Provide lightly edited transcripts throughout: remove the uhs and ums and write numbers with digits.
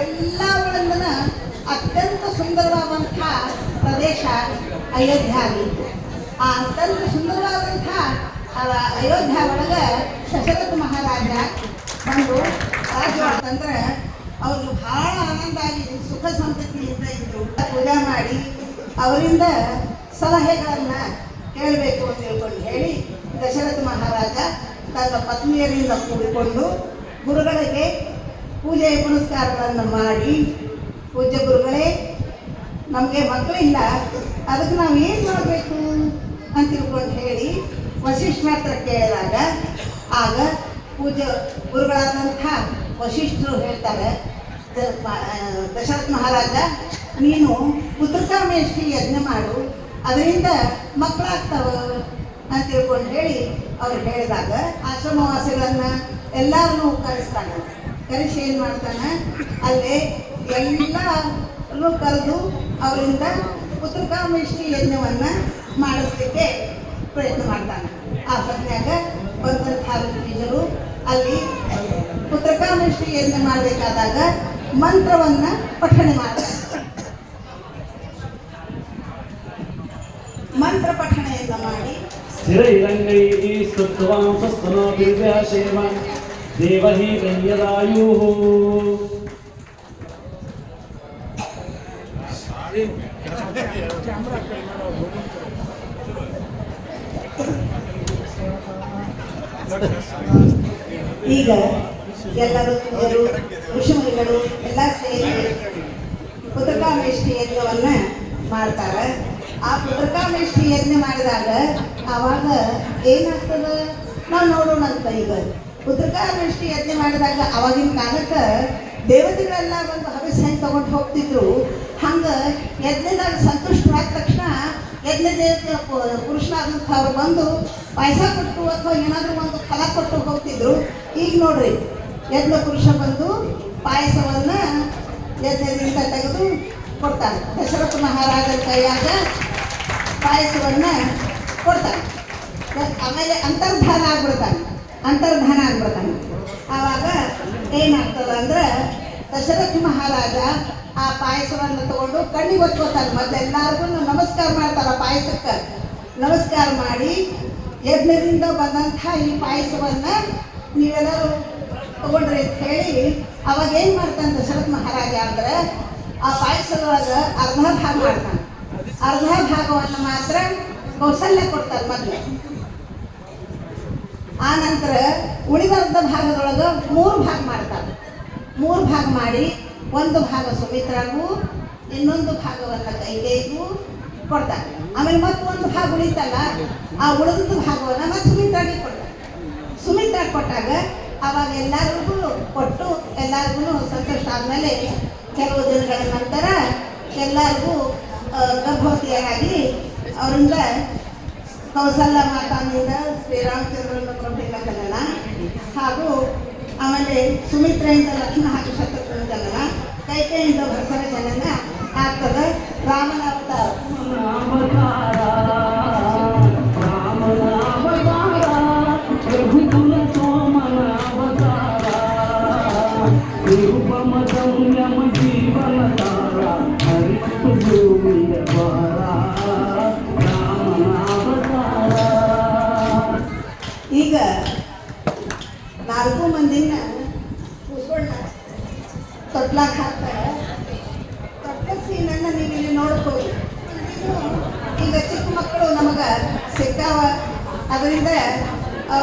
ಎಲ್ಲಗಳಿಂದನ ಅತ್ಯಂತ ಸುಂದರವಾದಂಥ ಪ್ರದೇಶ ಅಯೋಧ್ಯ ಆಗಿತ್ತು. ಆ ಅತ್ಯಂತ ಸುಂದರವಾದಂಥ ಅಯೋಧ್ಯ ಒಳಗೆ ದಶರಥ ಮಹಾರಾಜ ಬಂದು ರಾಜ್ಯ ಅಂತಂದ್ರೆ ಅವ್ರಿಗೆ ಭಾಳ ಆನಂದ ಆಗಿ ಸುಖ ಸಂತತಿಯಿಂದ ಇದ್ದು ಪೂಜೆ ಮಾಡಿ ಅವರಿಂದ ಸಲಹೆಗಳನ್ನು ಕೇಳಬೇಕು ಅಂತ ತಿಳ್ಕೊಂಡು ಹೇಳಿ ದಶರಥ ಮಹಾರಾಜ ತನ್ನ ಪತ್ನಿಯರಿಂದ ಕೂಡಿಕೊಂಡು ಗುರುಗಳಿಗೆ ಪೂಜೆ ಪುನಸ್ಕಾರಗಳನ್ನು ಮಾಡಿ, ಪೂಜ್ಯ ಗುರುಗಳೇ ನಮಗೆ ಮಕ್ಕಳಿಲ್ಲ, ಅದಕ್ಕೆ ನಾವು ಏನು ಮಾಡಬೇಕು ಅಂತ ತಿಳ್ಕೊಂಡು ಹೇಳಿ ವಸಿಷ್ಠರ ಹತ್ರ ಕೇಳಿದಾಗ ಆಗ ಪೂಜ್ಯ ಗುರುಗಳಾದಂಥ ವಸಿಷ್ಠರು ಹೇಳ್ತಾರೆ, ದಶರಥ ಮಹಾರಾಜ ನೀನು ಪುತ್ರಕಾಮೇಷ್ಟಿ ಯಜ್ಞ ಮಾಡು, ಅದರಿಂದ ಮಕ್ಕಳಾಗ್ತಾವ ಅಂತ ತಿಳ್ಕೊಂಡು ಹೇಳಿ ಅವ್ರು ಹೇಳಿದಾಗ ಆಶ್ರಮವಾಸಿಗಳನ್ನು ಎಲ್ಲರನ್ನೂ ಕರೆಸ್ತಾನೆ. ಕರೆಸಿ ಏನು ಮಾಡ್ತಾನೆ, ಅಲ್ಲೇ ಎಲ್ಲರೂ ಕರೆದು ಅವರಿಂದ ಪುತ್ರಕಾಮೇಷ್ಟಿ ಯಜ್ಞವನ್ನು ಮಾಡಿಸ್ಲಿಕ್ಕೆ ಪ್ರಯತ್ನ ಮಾಡ್ತಾನೆ. ಆ ಹೊತ್ತಿನಾಗ ಬಂದಂಥ ಋಷಿಗಳು ಅಲ್ಲಿ ಪುತ್ರಕಾಮೇಷ್ಟಿ ಯಜ್ಞ ಮಾಡಬೇಕಾದಾಗ ಮಂತ್ರವನ್ನು ಪಠಣೆ ಮಾಡ್ತಾರೆ. ಮಂತ್ರ ಪಠಣೆಯನ್ನು ಮಾಡಿ ಸ್ಥಿರೈರಂಗೈ ಸ್ತುತ್ವಾಂ ಸ್ವಸ್ತನೋ ದಿವ್ಯಾಶೇಮ ದೇವಹಿ ಕೈಯದಾಯು. ಈಗ ಎಲ್ಲರೂ ಋಷಿಮುನಿಗಳು ಎಲ್ಲ ಸೇರಿ ಪುತ್ರಕಾಮೇಷ್ಟಿ ಯಜ್ಞವನ್ನು ಮಾಡ್ತಾರೆ. ಆ ಪುತ್ರಕಾಮೇಷ್ಟಿ ಯಜ್ಞ ಮಾಡಿದಾಗ ಆವಾಗ ಏನಾಗ್ತದೆ ನಾವು ನೋಡೋಣ ಅಂತ. ಈಗ ಪುತ್ರಕಾಮೇಷ್ಟಿ ಯಜ್ಞ ಮಾಡಿದಾಗ ಆವಾಗಿನ ಕಾಲಕ್ಕೆ ದೇವತೆಗಳೆಲ್ಲ ಒಂದು ಹವಿಸ್ ಹೆಂಗೆ ತೊಗೊಂಡು ಹೋಗ್ತಿದ್ರು, ಹಂಗೆ ಯಜ್ಞದಾಗ ಸಂತುಷ್ಟರಾದ ತಕ್ಷಣ ಯಜ್ಞ ದೇವತೆ ಪುರುಷನಾದಂಥವ್ರು ಬಂದು ಪಾಯಸ ಕೊಟ್ಟು ಅಥವಾ ಏನಾದರೂ ಒಂದು ಫಲ ಕೊಟ್ಟು ಹೋಗ್ತಿದ್ರು. ಈಗ ನೋಡ್ರಿ, ಯಜ್ಞ ಪುರುಷ ಬಂದು ಪಾಯಸವನ್ನು ಯಜ್ಞದಿಂದ ತೆಗೆದು ಕೊಡ್ತಾನೆ. ದಶರಥ ಮಹಾರಾಜರ ಕೈಯಾಗ ಪಾಯಸವನ್ನು ಕೊಡ್ತಾನೆ. ಆಮೇಲೆ ಅಂತರ್ಧಾನ ಆಗ್ಬಿಡ್ತಾನೆ. ಆವಾಗ ಏನಾಗ್ತದೆ ಅಂದ್ರೆ ದಶರಥ ಮಹಾರಾಜ ಆ ಪಾಯಸವನ್ನು ತಗೊಂಡು ಕಣ್ಣಿಗೆ ಒತ್ಕೋತಾನೆ. ಮತ್ತೆ ಎಲ್ಲರಿಗೂ ನಮಸ್ಕಾರ ಮಾಡ್ತಾರೆ. ಪಾಯಸಕ್ಕೆ ನಮಸ್ಕಾರ ಮಾಡಿ ಯಜ್ಞದಿಂದ ಬಂದಂಥ ಈ ಪಾಯಸವನ್ನು ನೀವೆಲ್ಲರೂ ತಗೊಂಡ್ರಿ ಅಂತ ಹೇಳಿ ಅವಾಗ ಏನು ಮಾಡ್ತಾನೆ ದಶರಥ ಮಹಾರಾಜ ಅಂದ್ರೆ ಆ ಪಾಯಸದೊಳಗೆ ಅರ್ಧ ಭಾಗ ಮಾಡ್ತಾನೆ. ಅರ್ಧ ಭಾಗವನ್ನು ಮಾತ್ರ ಕೌಸಲ್ಯ ಕೊಡ್ತಾರೆ ಮೊದಲು. ಆ ನಂತರ ಉಳಿದ ಅರ್ಧ ಭಾಗದೊಳಗೆ 3 ಭಾಗ ಮಾಡ್ತಾರೆ. 3 ಭಾಗ ಮಾಡಿ ಒಂದು ಭಾಗ ಸುಮಿತ್ರಾಗೂ ಇನ್ನೊಂದು ಭಾಗವನ್ನು ಕೈಲೇಗೂ ಕೊಡ್ತಾರೆ. ಆಮೇಲೆ ಮತ್ತೊಂದು ಭಾಗ ಉಳಿತಲ್ಲ, ಆ ಉಳಿದ ಭಾಗವನ್ನು ಮತ್ತೆ ಸುಮಿತ್ರಾಗೆ ಕೊಡ್ತಾರೆ. ಸುಮಿತ್ರಾಗೆ ಕೊಟ್ಟಾಗ ಆವಾಗ ಎಲ್ಲರಿಗೂ ಕೊಟ್ಟು ಎಲ್ಲರಿಗೂ ಸಂತೋಷ ಆದಮೇಲೆ ಕೆಲವು ದಿನಗಳ ನಂತರ ಎಲ್ಲರಿಗೂ ಗರ್ಭವತಿಯಾಗಿ ಅವರಿಂದ ಕೌಸಲ್ಯ ಮಾತಾನಿಂದ ಶ್ರೀರಾಮಚಂದ್ರನ ಪ್ರಭೆಯ ಜನನ ಹಾಗೂ ಆಮೇಲೆ ಸುಮಿತ್ರೆಯಿಂದ ಲಕ್ಷ್ಮಣ ಹಾಗೂ ಶತ್ರುಘ್ನ ಜನನ, ಕೈಕೆಯಿಂದ ಭರತನ ಜನನ ಆಗ್ತದೆ. ರಾಮನ ಅವತಾರ ಈಗ 4 ಮಂದಿನ ಕೂತ್ಕೊಂಡ ತೊಟ್ಲಾಕ್ ಹಾಕ್ತಾರೆ. ಅದರಿಂದ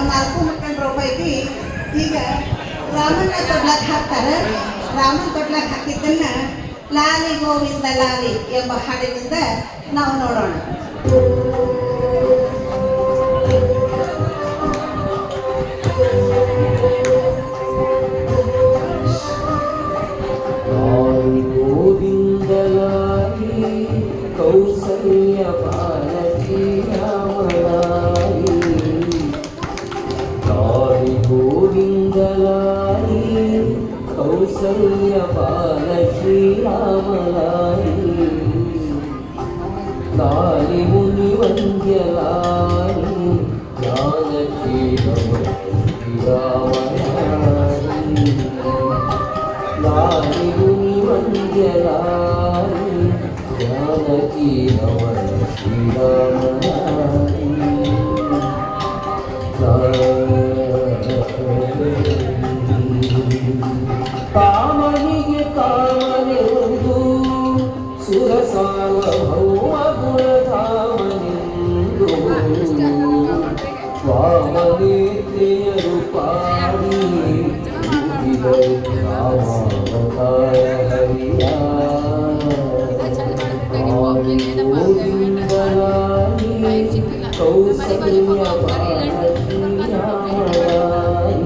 ನಾಲ್ಕು ಮಕ್ಕಳ ಪೈಕಿ ಈಗ ರಾಮನ ತೊಟ್ಲಕ್ಕೆ ಹಾಕ್ತಾರೆ. ರಾಮನ ತೊಟ್ಲಕ್ಕೆ ಹಾಕಿದ್ದನ್ನ ಲಾಲಿ ಗೋವಿಂದ ಲಾಲಿ ಎಂಬ ಹಾಡಿನಿಂದ ನಾವು ನೋಡೋಣ. ಕೌಸಲ್ಯ ಬಾಲಕಿ ರಾಮಲಾರಿ ಲಾರಿ ಗೋವಿಂದಲಾರಿ ಕೌಸಲ್ಯ ಬಾಲಕಿ ರಾಮಲಾರಿ ಲಾರಿ ಮುನಿ ವಂದ್ಯಲಾರಿ ಜಾನಕಿ ರಾಮಲಾರಿ ಲಾರಿ ಮುನಿ ವಂದ್ಯಲಾರಿ जानकी नमः श्रीरामनारी कामनिगे कामनेंदु सुरसार्वभौम गुणधामनेंदु वामनेत्रेयरु पाಡಿ रामावतार हरिया कौसल्य बालकी रामलारी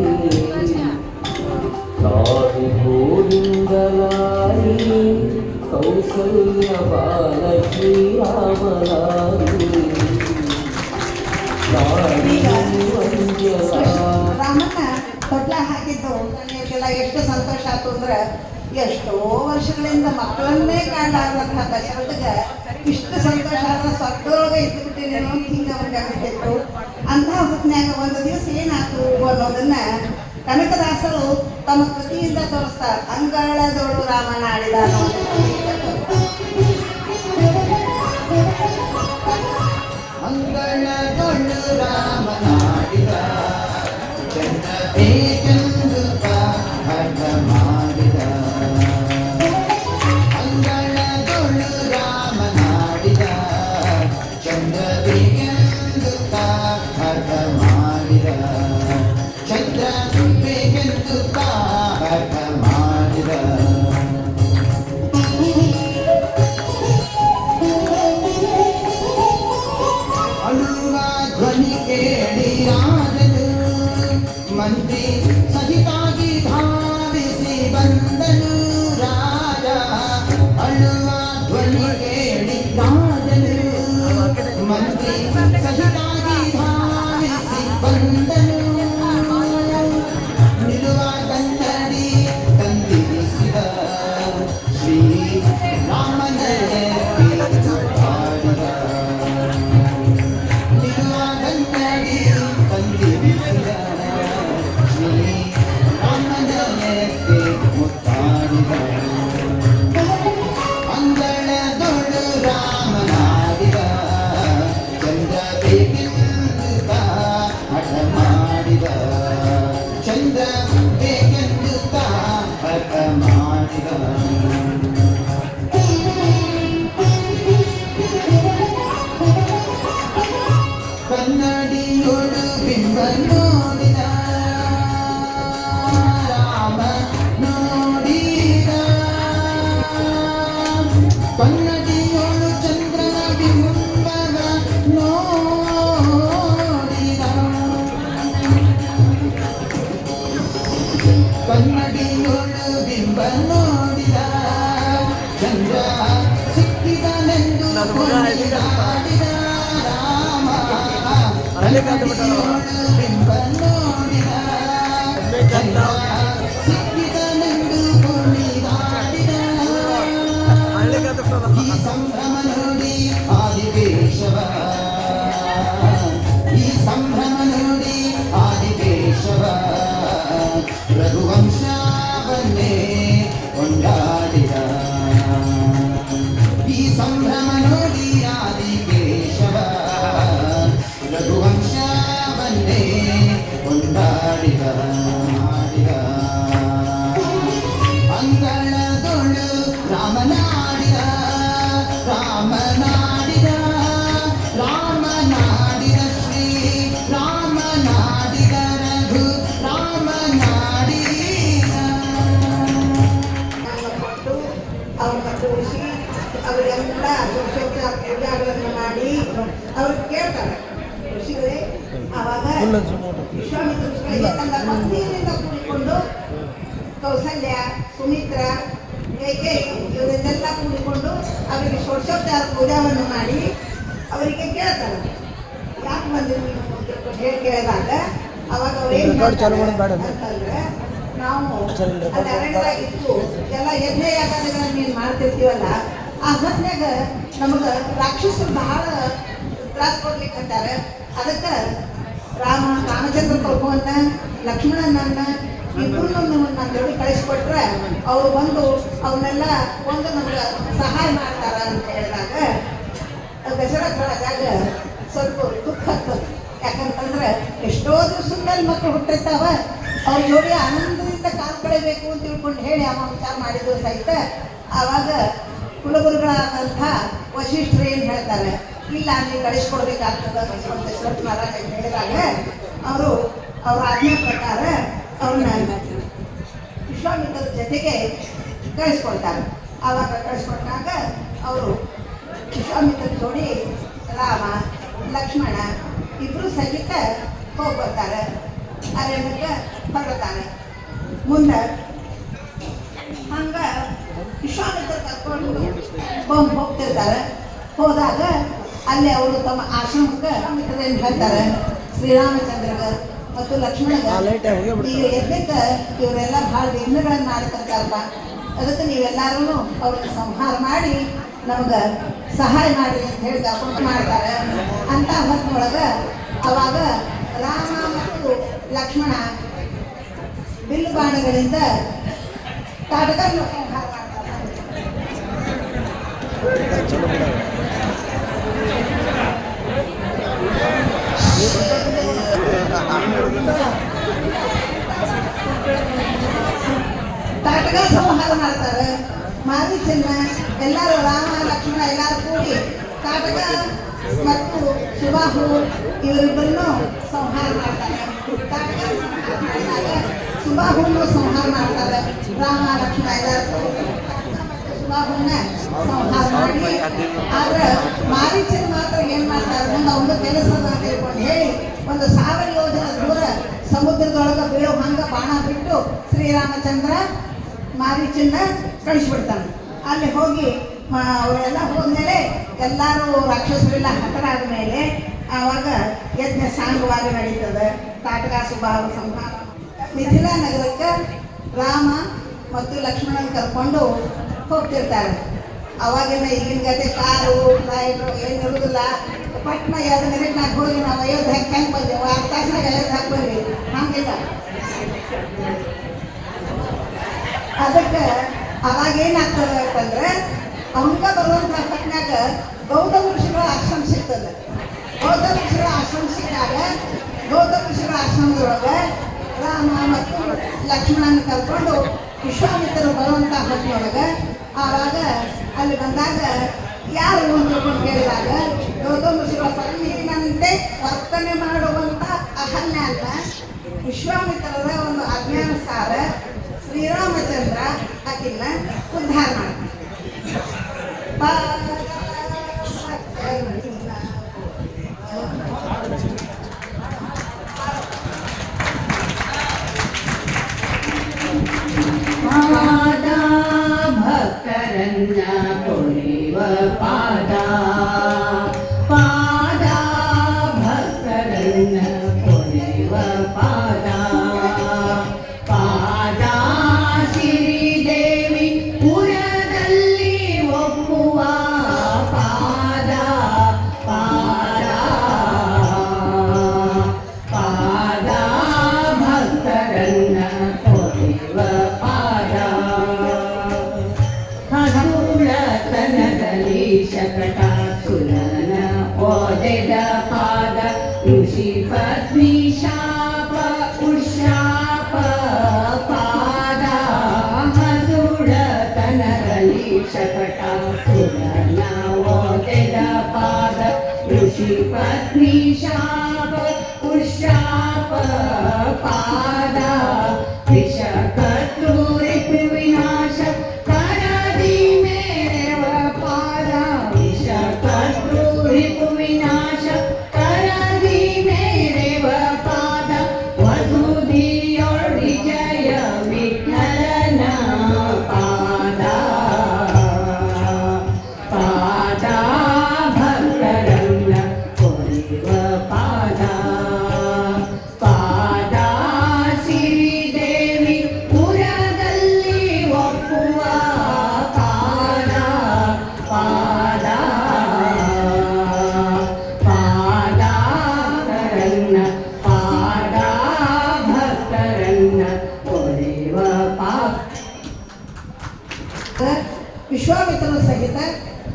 लारी गोविंदलारी कौसल्य बालकी रामलारी लारी ರಾಮನ್ನ ತೊಟ್ಲ ಹಾಕಿದ್ದು ನನಗೆಲ್ಲ ಎಷ್ಟು ಸಂತೋಷ ಆಯ್ತು ಅಂದ್ರೆ, ಎಷ್ಟೋ ವರ್ಷಗಳಿಂದ ಮಕ್ಕಳನ್ನೇ ಕಾಣಲಾರ್ದಂತಹ ದಶರಥಗೆ ಇಷ್ಟು ಸಂತೋಷ ಆದ್ರೆ ಸ್ವರ್ಗದೊಳಗೆ ಇದ್ದುಬಿಟ್ಟಿನೇನೋ ಅಂತ ಹಿಂಗೆ ಅವ್ರಿಗೆ ಅನಿಸ್ತಿತ್ತು. ಅಂತಹ ಹೊತ್ತಿನಾಗ ಒಂದು ದಿವಸ ಏನಾಯ್ತು ಅನ್ನೋದನ್ನ ಕನಕದಾಸರು ತಮ್ಮ ಕೃತಿಯಿಂದ ತೋರಿಸ್ತಾರೆ. ಅಂಗಳದೊಳು ರಾಮನ ಆಡಿದ ಅನ್ನೋ ಒಂದು ಕೃತಿಯಿಂದ ತೋರಿಸ್ತಾರೆ. ಅಂಗಳದೊಳು ರಾಮನಾಡಿದ ಚಂದ್ರಬೇಕೆಂದು ಹಠ ಮಾಡಿದ. ಅಂಗಳದೊಳು ರಾಮನಾಡಿದ ಚಂದ್ರಬೇಕೆಂದು ಹಠ ಮಾಡಿದ. ಚಂದ್ರಬೇಕೆಂದು ಹಠ ಮಾಡಿದ. ಅಳುವ ಧ್ವನಿ ಕೇಳಿ ರಾಜನು ಮಂತ್ರಿ ಸಹಿತಾಗಿ ಧಾವಿಸಿ ಬಂದನು ರಾಜ. ಅಳುವ ಧ್ವನಿ ಕೇಳಿ ರಾಜನು ಮಂತ್ರಿ ಸಹಿತಾಗಿ ಧಾವಿಸಿ ಬಂದನು. ನಿಲುವ ಕನ್ನಡಿ ತಂದಿರಿಸಿದ ಶ್ರೀ ರಾಮನ ಹಾಡಿದ. ಅಂಗಳದೊಳು ರಾಮನಾಡಿದ ಚಂದ್ರಬೇಕೆಂದು ಹಠ ಮಾಡಿದ. ಚಂದ್ರಬೇಕೆಂದು ಹಠ ಮಾಡಿದ. ಕನ್ನಡಿಯೊಳು ಬಿಂಬ ನೋಡಿದ ರಾಮ ನೋಡಿದ. ಕನ್ನಡಿಯೊಳು ಚಂದ್ರನ ಬಿಂಬವ ನೋಡಿದ. ಕನ್ನಡಿಯೊಳು ಬಿಂಬ ನೋಡಿದ. ಚಂದ್ರ ಸಿಕ್ಕಿದನೆಂದು ಕೊಂಡಿದ ರಾಮ. ಬಿಂಬ ನೋಡಿದ. ಚಂದ್ರ ಸಿಕ್ಕಿದನೆಂದು ಕೊಂಡಿದಾಡಿದ. ಈ ಸಂಭ್ರಮ ನೋಡಿ ಆದಿಕೇಶವ. ಈ ಸಂಭ್ರಮ ನೋಡಿ ಆದಿಕೇಶವ. ರಘುವಂಶವನ್ನೇ ಕೊಂಡಾಡಿದ. ಈ ಸಂಭ್ರಮ ನೋಡಿ ಆದಿಕೇಶವ. ರಘುವಂಶವನ್ನೇ ಕೊಂಡಾಡಿದ. ಅಂಗಳದೊಳು ರಾಮನಾಡಿದ. ರಾಮನಾಡಿದ. ರಾಮನಾಡಿದ ಶ್ರೀ ರಾಮ ಅವ್ರನ್ನ ಕೂರಿಸಿ ಅವರಿಗೆಲ್ಲ ಷೋಡಶೋಪಚಾರ ಪೂಜಾಗಳನ್ನು ಮಾಡಿ ಅವ್ರಿಗೆ ಕೇಳ್ತಾರೆ ಋಷಿಗಳೇ. ಆವಾಗ ವಿಶ್ವಾಮಿತ್ರ ಋಷಿಗಳಿಗೆ ತನ್ನ ಪತ್ನಿಯಿಂದ ಕೂಡಿಕೊಂಡು ಕೌಸಲ್ಯ, ಸುಮಿತ್ರ, ಕೈಕೇಯಿ ಇವರನ್ನೆಲ್ಲ ಕೂಡಿಕೊಂಡು ಅವರಿಗೆ ಷೋಡಶೋಪಚಾರ ಪೂಜಾವನ್ನು ಮಾಡಿ ಅವರಿಗೆ ಕೇಳ್ತಾರೆ ಯಾಕೆ ಬಂದಿರಿ ಅಂತ ಹೇಳಿ ಕೇಳಿದಾಗ ಅವಾಗ ಅವ್ರೇನು ಅಂತಂದ್ರೆ ನಾವು ಅಲ್ಲಿ ಅರಣ್ಯದಾಗಿತ್ತು ಎಲ್ಲ ಯಜ್ಞ ಯಾಗಾದಿಗಳನ್ನ ನೀನು ಮಾಡ್ತಿರ್ತೀವಲ್ಲ ಆ ಹೊತ್ನ್ಯಾಗ ನಮಗೆ ರಾಕ್ಷಸರು ಬಹಳ ತ್ರಾಸ ಕೊಡ್ಲಿಕ್ಕೆ ಅಂತಾರೆ. ಅದಕ್ಕೆ ರಾಮಚಂದ್ರ ಪ್ರಭುವನ್ನ ಲಕ್ಷ್ಮಣನನ್ನ ಇಬ್ಬರು ನನ್ನ ಜೋಡಿ ಕಳಿಸ್ಕೊಟ್ರೆ ಅವ್ರು ಬಂದು ಅವನ್ನೆಲ್ಲ ಒಂದು ನಮ್ಗೆ ಸಹಾಯ ಮಾಡ್ತಾರ ಅಂತ ಹೇಳಿದಾಗ ದಶರಥ ರಾಜಾಗ ಸ್ವಲ್ಪ ದುಃಖ ಆಗ್ತದೆ. ಯಾಕಂತಂದ್ರೆ ಎಷ್ಟೋ ದಿವಸದ ಮೇಲೆ ಮಕ್ಕಳು ಹುಟ್ಟಿರ್ತಾವ, ಅವ್ರ ಜೋಡಿ ಆನಂದದಿಂದ ಕಾಲ ಕಳೆಯಬೇಕು ಅಂತ ತಿಳ್ಕೊಂಡು ಹೇಳಿ ಅವ ವಿಚಾರ ಮಾಡಿದ್ರು ಸಹಿತ ಆವಾಗ ಕುಲಗುರುಗಳಾದಂಥ ವಶಿಷ್ಠರು ಏನು ಹೇಳ್ತಾರೆ, ಇಲ್ಲ ನೀವು ಕಳಿಸ್ಕೊಡ್ಬೇಕಾಗ್ತದೆ ದಶರಥ ಮಹಾರಾಜ ಹೇಳಿದಾಗ ಅವರು ಅವರ ಆಜ್ಞೆ ಪ್ರಕಾರ ಅವ್ರನ್ನ ವಿಶ್ವಾಮಿತ್ರರ ಜೊತೆಗೆ ಕಳಿಸ್ಕೊಡ್ತಾರೆ. ಆವಾಗ ಕಳಿಸ್ಕೊಟ್ಟಾಗ ಅವರು ವಿಶ್ವಾಮಿತ್ರ ಜೋಡಿ ರಾಮ ಲಕ್ಷ್ಮಣ ಇಬ್ಬರು ಸಹಿತ ಹೋಗಿ ಬರ್ತಾರೆ. ಅರಣ್ಯಕ್ಕೆ ಹೊರಡ್ತಾರೆ. ಮುಂದೆ ಹಂಗೆ ವಿಶ್ವಾಮಿತ್ರ ಕರ್ಕೊಂಡು ಹೋಗ್ತಿರ್ತಾರೆ. ಹೋದಾಗ ಅಲ್ಲಿ ಅವರು ತಮ್ಮ ಆಶ್ರಮಕ್ಕೆ ಏನು ಹೇಳ್ತಾರೆ, ಶ್ರೀರಾಮಚಂದ್ರಗ ಮತ್ತು ಲಕ್ಷ್ಮಣಗ ಈ ಯಜ್ಞಕ್ಕೆ ಇವರೆಲ್ಲ ಭಾಳ ವಿಘ್ನಗಳನ್ನು ಮಾಡ್ತಿರ್ತಾರಲ್ಲ, ಅದಕ್ಕೆ ನೀವೆಲ್ಲರೂ ಅವ್ರನ್ನ ಸಂಹಾರ ಮಾಡಿ ನಮ್ಗೆ ಸಹಾಯ ಮಾಡಿ ಅಂತ ಹೇಳಿ ಕರ್ಕೊಂಡು ಮಾಡ್ತಾರೆ. ಅಂತ ಹೊತ್ತಿನೊಳಗೆ ಅವಾಗ ರಾಮ ಮತ್ತು ಲಕ್ಷ್ಮಣ ಬಿಲ್ಲು ಬಾಣಗಳಿಂದ ತಾಟಕನ್ನು ಸಂಹಾರ ಮಾಡ್ತಾರೆ. ತಾಟಕ ಸಂಹಾರ ಮಾಡ್ತಾರೆ. ಮಾರೀಚನ್ನ ಎಲ್ಲರೂ ರಾಮ ಲಕ್ಷ್ಮಣ ಎಲ್ಲರೂ ಕೂಡಿ ತಾಟಕ ಮತ್ತು ಸುಬಾಹು ಇವರಿಬ್ಬರನ್ನು ಸಂಹಾರ ಮಾಡ್ತಾರೆ. ತಾಟಕ ಸಂಹಾರ ಮಾಡಿದಾಗ ಸುಬಾಹುವನ್ನು ಸಂಹಾರ ಮಾಡ್ತಾರೆ. ರಾಮ ಲಕ್ಷ್ಮಣ ಎಲ್ಲರೂ ಸುಬಾಹುವನ್ನ ಸಂಹಾರ ಮಾಡಿ, ಆದ್ರೆ ಮಾರೀಚನ ಮಾತ್ರ ಏನು ಮಾಡ್ತಾರೆ, ಮುಂದೆ ಒಂದು ಕೆಲಸದ ತಿಳ್ಕೊಂಡು ಹೇಳಿ 1000 ಯೋಜನೆ ದೂರ ಸಮುದ್ರದೊಳಗೆ ಬೀಳೋ ಹಂಗ ಬಾಣ ಬಿಟ್ಟು ಶ್ರೀರಾಮಚಂದ್ರ ಮಾರೀಚನ್ನ ಕಳಿಸ್ಬಿಡ್ತಾನೆ. ಅಲ್ಲಿ ಹೋಗಿ ಅವರೆಲ್ಲ ಹೋದ್ಮೇಲೆ ಎಲ್ಲರೂ ರಾಕ್ಷಸರೆಲ್ಲ ಹತರಾದ ಮೇಲೆ ಆವಾಗ ಯಜ್ಞ ಸಾಂಗವಾಗಿ ನಡೀತದೆ. ತಾಟಕ ಸುಬಾಹು ಸಂಹಾರ. ಮಿಥಿಲಾ ನಗರಕ್ಕೆ ರಾಮ ಮತ್ತು ಲಕ್ಷ್ಮಣನ ಕರ್ಕೊಂಡು ಹೋಗ್ತಿರ್ತಾರೆ. ಅವಾಗಿನ ಈಗಿನ ಗತೆ ಕಾರು ಫ್ಲೈಟು ಏನು ಇರೋದಿಲ್ಲ. ಪಟ್ನ 2 ಮಿನಿಟ್ನಾಗ ಹೋಗಿ ನಾವು ಅಯೋಧ್ಯೆಗೆ ಹೆಂಗೆ ಬಂದೆವು, 6 ತಾಸ್ನಾಗ ಅಯೋಧ್ಯೆಗೆ ಬಂದ್ವಿ, ಹಂಗಿಲ್ಲ. ಅದಕ್ಕೆ ಅವಾಗ ಏನಾಗ್ತದೆ ಅಂತಂದ್ರೆ ಅವಂಗ ಬರುವಂಥ ಪಟ್ನಾಗ ಗೌತಮ ಋಷಿಗಳ ಆಶ್ರಮ ಸಿಗ್ತದೆ. ಗೌತಮ ಋಷಿಗಳ ಆಶ್ರಮ ಸಿಕ್ಕಾಗ ಗೌತಮ ಋಷಿಗಳ ಆಶ್ರಮದೊಳಗೆ ರಾಮ ಮತ್ತು ಲಕ್ಷ್ಮಣನ ಕರ್ಕೊಂಡು ವಿಶ್ವಾಮಿತ್ರರು ಬರುವಂಥ ಹೊತ್ತಿನೊಳಗೆ ಆವಾಗ ಅಲ್ಲಿ ಬಂದಾಗ ಯಾರು ಅಂತ ತಿಳ್ಕೊಂಡು ಕೇಳಿದಾಗ ಗೌತಮ ಋಷಿಗಳ ಪತ್ನಿಯಂತೆ ವರ್ತನೆ ಮಾಡುವಂಥ ಅಹಲ್ಯ ಅಲ್ಲ, ವಿಶ್ವಾಮಿತ್ರರ ಒಂದು ಅಜ್ಞಾನಸಾರ ಶ್ರೀರಾಮಚಂದ್ರ ಆಕಿನ್ನ ಉದ್ಧಾರ ಮಾಡ್ತಾರೆ. ಪಾದ ಭಕ್ತರನ್ನ ಕೊಳೆವ ಪಾದ, ಪಾದ ಭಕ್ತರನ್ನ ಕೊಳೆವ ಪಾದ, ಪಾದ ಶ್ರೀದೇವಿ ಪುರದಲ್ಲಿ ಒಪ್ಪುವ ಪಾದ, ಪಾದ ಪಾದ ಭಕ್ತರನ್ನ ಕೊಳೆವ ಪಾದ, ಹಸುಳತನದಲ್ಲಿ ಶಕಟಾಸುರನ ಓದೆದ ಪಾದ, ಋಷಿ ಪತ್ನಿ ಶಾಪ ಉಶಾಪ ಪಾದ, ಹಸುಳತನದಲ್ಲಿ ಶಕಟಾಸುರನ ಓದೆದ ಪಾದ, ಋಷಿ ಪತ್ನಿ ಶಾಪ ಉಶಾಪ ಪಾದ, ವಿಷ ಕರ್ತೃ ರಿಪು ವಿನಾಶ ಕರದಿ ಮೇಲೆ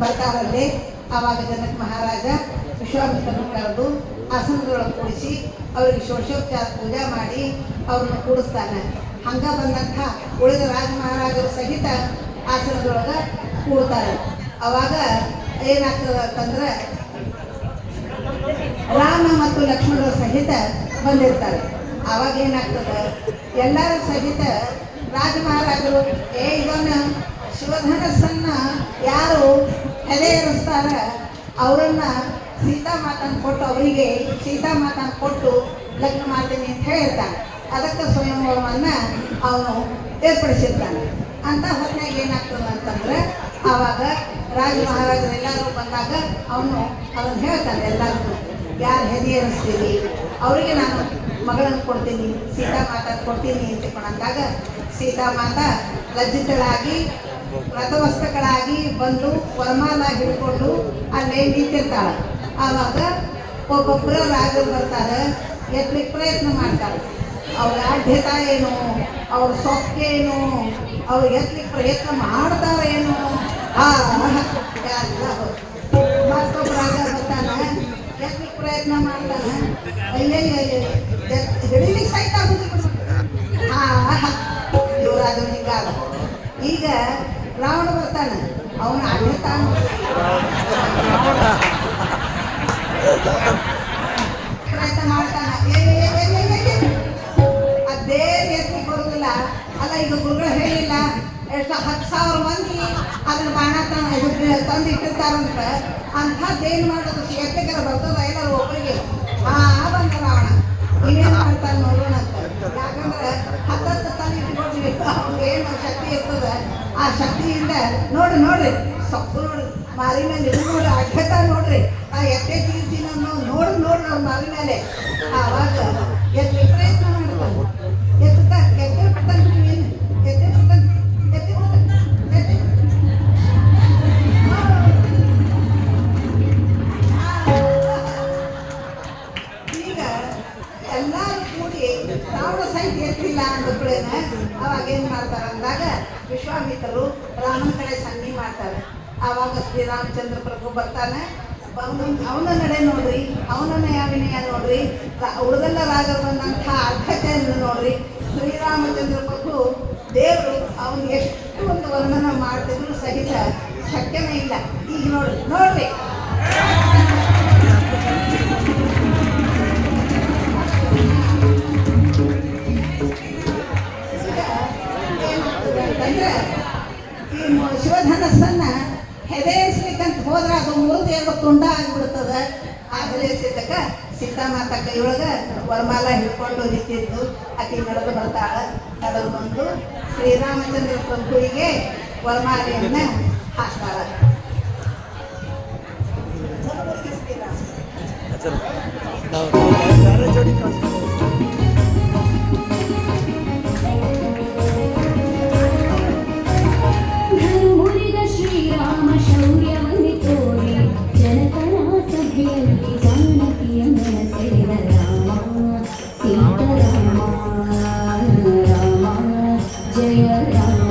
ಬರ್ತಾರಲ್ಲಿ. ಆವಾಗ ಜನಕ ಮಹಾರಾಜ ವಿಶ್ವಾಮಿತ್ರನ ಕರೆದು ಆಸನದೊಳಗೆ ಕೂಡಿಸಿ ಅವರಿಗೆ ಷೋಡಶೋಪಚಾರ ಪೂಜಾ ಮಾಡಿ ಅವ್ರನ್ನ ಕೂಡಿಸ್ತಾನೆ. ಹಂಗ ಬಂದಂಥ ಉಳಿದ ರಾಜ ಮಹಾರಾಜರು ಸಹಿತ ಆಸನದೊಳಗೆ ಕೂಡ್ತಾರೆ. ಅವಾಗ ಏನಾಗ್ತದೆ ಅಂತಂದ್ರೆ ರಾಮ ಮತ್ತು ಲಕ್ಷ್ಮಣರು ಸಹಿತ ಬಂದಿರ್ತಾರೆ. ಆವಾಗ ಏನಾಗ್ತದೆ, ಎಲ್ಲರೂ ಸಹಿತ ರಾಜ ಮಹಾರಾಜರು ಇದನ್ನು ಶಿವಧನಸ್ಸನ್ನ ಯಾರು ಹೆದೆ ಏರಿಸ್ತಾರ ಅವರನ್ನ ಸೀತಾಮಾತನ ಕೊಟ್ಟು ಅವರಿಗೆ ಸೀತಾಮಾತನ ಕೊಟ್ಟು ಲಗ್ನ ಮಾಡ್ತೀನಿ ಅಂತ ಹೇಳಿರ್ತಾನೆ. ಅದಕ್ಕೆ ಸ್ವಯಂವರವನ್ನು ಅವನು ಏರ್ಪಡಿಸಿರ್ತಾನೆ. ಅಂತ ಹೊತ್ತಿನಾಗ ಏನಾಗ್ತದೆ ಅಂತಂದ್ರೆ ಆವಾಗ ರಾಜ ಮಹಾರಾಜರೆಲ್ಲರೂ ಬಂದಾಗ ಅವನು ಅದನ್ನು ಹೇಳ್ತಾನೆ ಎಲ್ಲರಿಗೂ, ಯಾರು ಹೆದೆ ಏರಿಸ್ತೀವಿ ಅವರಿಗೆ ನಾನು ಮಗಳನ್ನು ಕೊಡ್ತೀನಿ, ಸೀತಾಮಾತ ಕೊಡ್ತೀನಿ ಅಂತಕೊಂಡಂದಾಗ ಸೀತಾಮಾತ ಲಜ್ಜಿತಳಾಗಿ ರಥವಸ್ತ್ರಗಳಾಗಿ ಬಂದು ವರಮಾಲ ಹಿಡ್ಕೊಂಡು ಅಲ್ಲೇ ನಿಂತಿರ್ತಾಳೆ. ಆವಾಗ ಒಬ್ಬೊಬ್ಬರ ರಾಜರು ಬರ್ತಾರೆ, ಎತ್ತಲಿಕ್ಕೆ ಪ್ರಯತ್ನ ಮಾಡ್ತಾರೆ. ಅವ್ರ ಆಢ್ಯತಾ ಏನು, ಅವ್ರ ಸೊಕ್ಕೇನು, ಅವ್ರು ಎತ್ತಲಿಕ್ಕೆ ಪ್ರಯತ್ನ ಮಾಡ್ತಾರೇನು, ಎಲ್ಲ ಮತ್ತೊಬ್ಬ ರಾಜ ಬರ್ತಾನೆ, ಎತ್ತಲಿಕ್ಕೆ ಪ್ರಯತ್ನ ಮಾಡ್ತಾನೆ, ಹಿಡಿಲಿಕ್ಕೆ ಸಹಿತ ಆಗುದಿಲ್ಲ. ಇವರಾದ್ರು ಹಿಂಗಾದ. ಈಗ ರಾವಣ ಬರ್ತಾನೆ, ಅವನ ಆಢ್ಯತಾ ಪ್ರಯತ್ನ ಮಾಡ್ತಾನೆ, ಅದೇ ಎತ್ತಲಿಕ್ಕೆ ಬರುದಿಲ್ಲ. ಅಲ್ಲ ಈಗ ಗುರುಗಳು ಹೇಳಿಲ್ಲ ಎಷ್ಟು 10,000 ಮಂದಿ ಅದನ್ನ ಬಾಣ ತಂದು ಇಟ್ಟಿರ್ತಾರಂತ, ಅಂಥದ್ದೇನು ಮಾಡೋದು ಎತ್ತಲಿಕ್ಕೆ ಬರ್ತದ ಎಲ್ಲರೂ ಒಬ್ಬರಿಗೆ. ಬಂದ ರಾವಣ ಇನ್ನೇನು ಮಾಡ್ತಾನೆ ನೋಡೋಣ ಅಂತ. ಯಾಕಂದ್ರೆ 10 ತಂದು ಇಟ್ಕೊಳ್ತೀವಿ, ಅವ್ರಿಗೆ ಏನು ಶಕ್ತಿ ಇರ್ತದೆ, ಆ ಶಕ್ತಿಯಿಂದ ನೋಡ್ರಿ ಸೊಪ್ಪು ನೋಡ್ರಿ ಮಾರಿ ಮೇಲೆ ಇದು ನೋಡ್ರಿ ಅಡ್ಡತ ನೋಡ್ರಿ ಆ ಎತ್ತೆ ತೀರ್ತೀನಿ ಅನ್ನೋ ನೋಡ್ರಿ ಅವ್ರ ಮಾರಿ ಮೇಲೆ. ಆವಾಗ ಎತ್ತೆ ಪ್ರಯತ್ನ ಮಾಡ್ತಾನೆ, ಎತ್ತೆ ಬಿಡ್ತಾನೆ, ಏನು ಎತ್ತೆ ಬಿಡ್ತಾನೆ, ಎತ್ತೆ ಬಿಡ್ತಾನೆ, ಈಗ ಎಲ್ಲರೂ ಕೂಡಿ ರಾವಣ ಸಹಿತ ಎತ್ತಿಲ್ಲ ಅಂದ್ಬಿಡೇನ. ಅವಾಗ ಏನು ಮಾಡ್ತಾರೆ ಅಂದಾಗ ವಿಶ್ವಾಮಿತ್ರರು ರಾಮನ ಕಡೆ ಸನ್ನಿ ಮಾಡ್ತಾರೆ. ಆವಾಗ ಶ್ರೀರಾಮಚಂದ್ರ ಪ್ರಭು ಬರ್ತಾನೆ, ಅವನ ನಡೆ ನೋಡ್ರಿ, ಅವನನ್ನ ವಿನಯ ನೋಡ್ರಿ, ಉಳಿದೆಲ್ಲ ರಾಜರು ಬಂದಂಥ ಅರ್ಹತೆಯನ್ನು ನೋಡ್ರಿ. ಶ್ರೀರಾಮಚಂದ್ರ ಪ್ರಭು ದೇವರು ಅವನು ಎಷ್ಟು ಒಂದು ವರ್ಣನ ಮಾಡ್ತಿದ್ರು ಸಹಿತ ಶಕ್ಯನೇ ಇಲ್ಲ. ಈಗ ನೋಡ್ರಿ ಅಂತಂದ್ರೆ ಈ ಶಿವಧನಸ್ಸನ್ನ ಹೆದರಿಸ್ಲಿಕ್ಕಂತ ಹೋದ್ರೆ ಅದು ಮುರಿದು ಎರಡು ತುಂಡ ಆಗಿಬಿಡ್ತದೆ. ಆಗಲೇ ಸಿದ್ದಕ್ಕ ಸೀತಾಮಾತ ಕೈಯೊಳಗೆ ವರಮಾಲ ಹಿಡ್ಕೊಂಡು ನಿಂತಿದ್ದು ಆಕೆ ನಡೆದು ಬರ್ತಾಳೆ. ನಡೆದು ಬಂದು ಶ್ರೀರಾಮಚಂದ್ರ ಪ್ರಭುವಿಗೆ ವರಮಾಲೆಯನ್ನು ಹಾಕ್ತಾಳೆ. ಶ್ರೀರಾಮ ಶೌರ್ಯವನ್ನು ತೋರಿ ಜನಕರ ಸಭೆಯಲ್ಲಿ ಜಾನಕಿಯ ಮನಸೆಳೆದ ರಾಮ ಸೀತಾರಾಮ ರಾಮ ಜಯ ರಾಮ.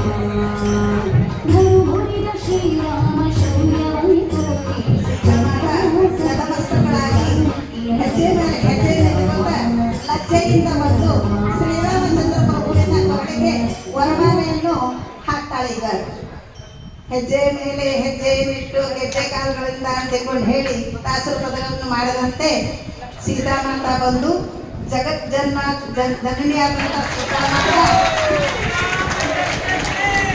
ಧರ್ಮುರಿದ ಶ್ರೀರಾಮ ಶೌರ್ಯವನ್ನು ತೋರಿ ಲಜ್ಜೆಯಿಂದ ಬಂದು ಶ್ರೀರಾಮಚಂದ್ರ ಪ್ರಭುವಿನ ಕೊರಳಿಗೆ ವರಮಾಲೆಯನ್ನು ಹಾಕ್ತಾಳೆ. ಈಗ ಹೆಜ್ಜೆ ಮೇಲೆ ಹೆಜ್ಜೆಯನ್ನಿಟ್ಟು ಗೆಜ್ಜೆ ಕಾಲುಗಳಿಂದ ಅಂತೆಕೊಂಡು ಹೇಳಿ ದಾಸರ ಪದಗಳನ್ನು ಮಾಡಿದಂತೆ ಸೀತಾಮಾತ ಬಂದು ಜನನಿಯಾದಂಥ ಸೀತಾಮಾತ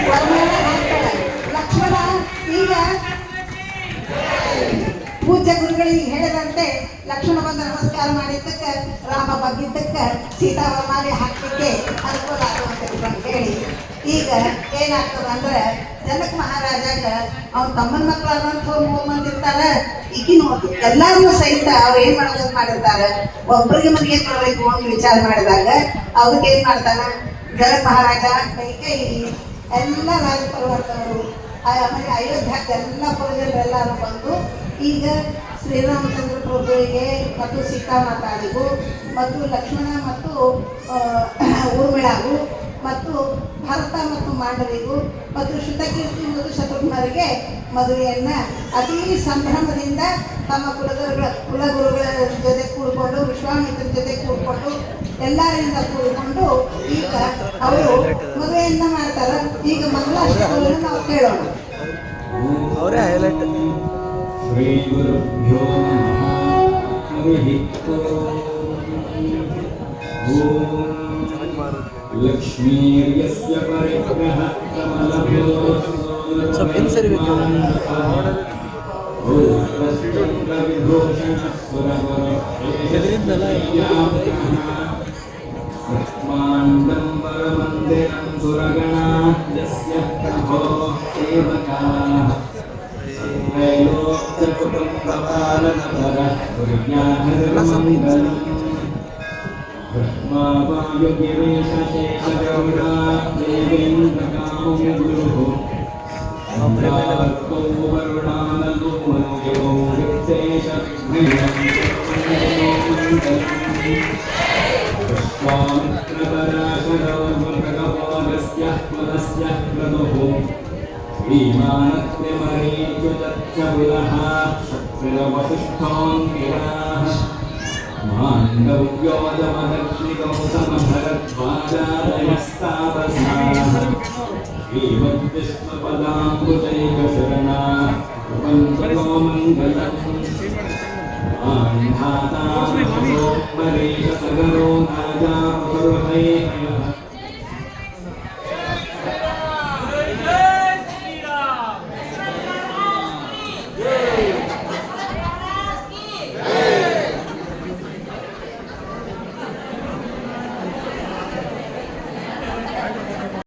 ವರಮಾಲೆ ಹಾಕ್ತಾಳೆ. ಲಕ್ಷ್ಮಣ ಈಗ ಪೂಜ್ಯ ಗುರುಗಳಿಗೆ ಹೇಳಿದಂತೆ ಲಕ್ಷ್ಮಣ ಬಂದು ನಮಸ್ಕಾರ ಮಾಡಿದ್ದಕ್ಕೆ ರಾಮ ಬಗ್ಗಿದ್ದಕ್ಕೆ ಸೀತಾ ವರಮಾಲೆ ಹಾಕಲಿಕ್ಕೆ ಅನುಕೂಲ ಆಗುವಂತ ಹೇಳಿ ಈಗ ಏನಾಗ್ತದೆ ಅಂದ್ರೆ ಜನಕ ಮಹಾರಾಜಾಗ ಅವ್ನ ತಮ್ಮನ ಮಕ್ಕಳಾದಂಥ 3 ಮಂದಿ ಇರ್ತಾರೆ. ಈಗಿನ ಎಲ್ಲರೂ ಸಹಿತ ಅವ್ರು ಏನ್ ಮಾಡೋದು ಮಾಡಿರ್ತಾರೆ, ಒಬ್ಬರಿಗೆ ಮನೆಗೆ ಕೊಡಬೇಕು ಅಂತ ವಿಚಾರ ಮಾಡಿದಾಗ ಅವ್ರಿಗೆ ಏನ್ ಮಾಡ್ತಾನ ಜನಕ ಮಹಾರಾಜ ಕೈ ಎಲ್ಲ ರಾಜಪರಿವಾರದವರು ಆಮೇಲೆ ಅಯೋಧ್ಯಕ್ಕೆ ಎಲ್ಲ ಪುರಜನರೆಲ್ಲರೂ ಬಂದು ಈಗ ಶ್ರೀರಾಮಚಂದ್ರ ಪ್ರಭುವಿಗೆ ಮತ್ತು ಸೀತಾಮಾತಾಳಿಗೂ ಮತ್ತು ಲಕ್ಷ್ಮಣ ಮತ್ತು ಊರ್ಮಿಳಾಗೂ ಮತ್ತು ಭರತ ಮತ್ತು ಮಾಂಡವಿಗೂ ಮತ್ತು ಶ್ರುತಕೀರ್ತಿ ಮತ್ತು ಶತ್ರುಘ್ನರಿಗೆ ಮದುವೆಯನ್ನು ಅತೀ ಸಂಭ್ರಮದಿಂದ ತಮ್ಮ ಕುಲಗುರುಗಳ ಜೊತೆ ಕೂಡಿಕೊಂಡು ವಿಶ್ವಾಮಿತ್ರರ ಜೊತೆ ಕೂಡಿಕೊಂಡು ಎಲ್ಲರಿಂದ ಕೂಡಿಕೊಂಡು ಈಗ ಅವರು ಮದುವೆಯನ್ನು ಮಾಡ್ತಾರೆ. ಈಗ ಮಂಗಳಾಷ್ಟಕವನ್ನು ನಾವು ಕೇಳೋಣ. ಅವರೇ ಹೈಲೈಟ್. ಶ್ರೀ ಗುರುಭ್ಯೋ ನಮಃ. ಲಕ್ಷ್ಮೀರ್ಯಸ್ಯ ಪರಿಗ್ರಹ ಕಮಲಭೋ ಸ್ವಲ್ಪ ಹಿಂಸರಿಬೇಕು. ಎದರಿಂದಲ್ಲ ಮಂದಿರಂ ಸುರಗಣ ಯಸ್ಯ ಪ್ರಭೋ ಸೇವಕಾಃ ತ್ರೈಲೋಕ್ಯ ಕುಟುಂಬಪಾಲನಪರ ಪುಣ್ಯಾಹರಮಂಗಲಂ ಬ್ರಹ್ಮಾ ವಾಯುಗಿರೀಶ ಶೇಷಗೌರಾ ದೇವೇಂದ್ರಕಾಮೋ ಗುರುಃ ಅಮೃತೋ ವರುಣಾನಲೋ ಮನುಜೋ ವಿತ್ತೇಶ विश्वामित्रपराशरोर्भगवोगस्य पुनस्य क्रतुः श्रीमानत्रिमरीच्युतच्च पुनः शत्रुवसिष्ठोऽङ्गिराः माण्डव्योजमदग्निगौतमभरद्वाजादयस्तापसाः श्रीमद्विष्णुपदाम्बुजैकशरणा प्रपञ्चको मङ्गलम् आन्धाता परेश सगरो नाजा